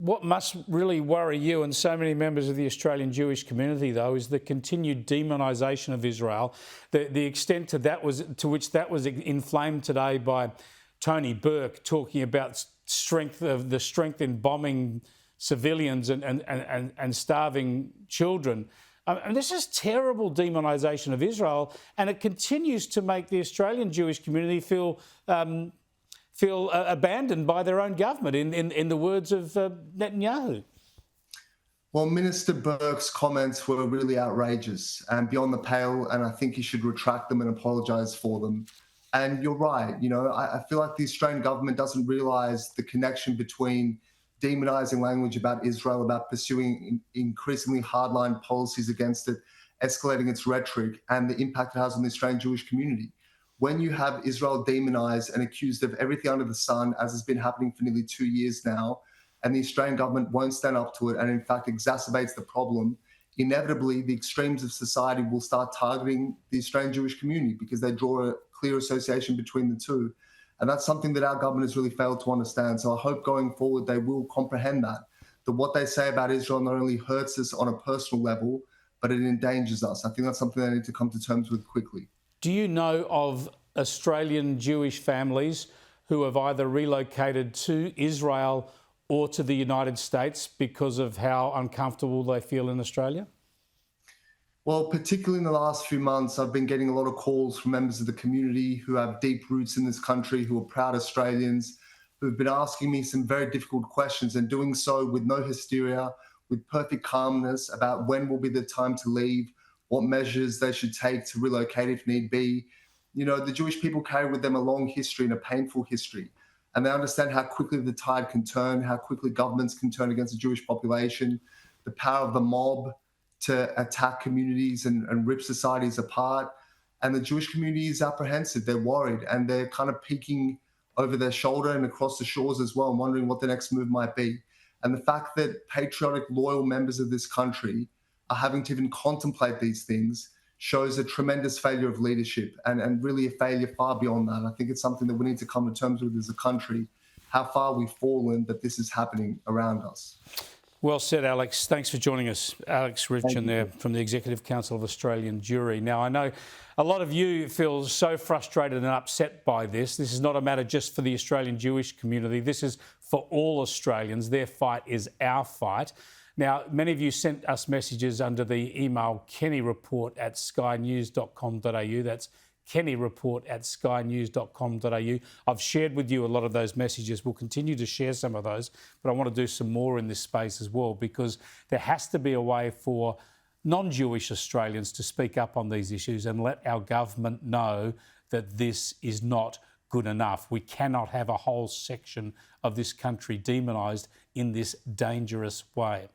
What must really worry you and so many members of the Australian Jewish community, though, is the continued demonisation of Israel. The extent to which that was inflamed today by Tony Burke talking about the strength in bombing civilians and starving children. And this is terrible demonisation of Israel, and it continues to make the Australian Jewish community feel abandoned by their own government, in the words of Netanyahu. Well, Minister Burke's comments were really outrageous and beyond the pale, and I think he should retract them and apologise for them. And you're right, I feel like the Australian government doesn't realise the connection between demonising language about Israel, about pursuing increasingly hardline policies against it, escalating its rhetoric, and the impact it has on the Australian Jewish community. When you have Israel demonised and accused of everything under the sun, as has been happening for nearly 2 years now, and the Australian government won't stand up to it and in fact exacerbates the problem, inevitably the extremes of society will start targeting the Australian Jewish community because they draw a clear association between the two. And that's something that our government has really failed to understand. So I hope going forward they will comprehend that what they say about Israel not only hurts us on a personal level, but it endangers us. I think that's something they need to come to terms with quickly. Do you know of Australian Jewish families who have either relocated to Israel or to the United States because of how uncomfortable they feel in Australia? Well, particularly in the last few months, I've been getting a lot of calls from members of the community who have deep roots in this country, who are proud Australians, who've been asking me some very difficult questions and doing so with no hysteria, with perfect calmness about when will be the time to leave, what measures they should take to relocate if need be. The Jewish people carry with them a long history and a painful history, and they understand how quickly the tide can turn, how quickly governments can turn against the Jewish population, the power of the mob to attack communities and rip societies apart. And the Jewish community is apprehensive, they're worried, and they're kind of peeking over their shoulder and across the shores as well, and wondering what the next move might be. And the fact that patriotic, loyal members of this country are having to even contemplate these things shows a tremendous failure of leadership and really a failure far beyond that. I think it's something that we need to come to terms with as a country, how far we've fallen that this is happening around us. Well said, Alex. Thanks for joining us. Alex Ryvchin there from the Executive Council of Australian Jewry. Now, I know a lot of you feel so frustrated and upset by this. This is not a matter just for the Australian Jewish community. This is for all Australians. Their fight is our fight. Now, many of you sent us messages under the email kennyreport@skynews.com.au. That's kennyreport@skynews.com.au. I've shared with you a lot of those messages. We'll continue to share some of those, but I want to do some more in this space as well, because there has to be a way for non-Jewish Australians to speak up on these issues and let our government know that this is not good enough. We cannot have a whole section of this country demonised in this dangerous way.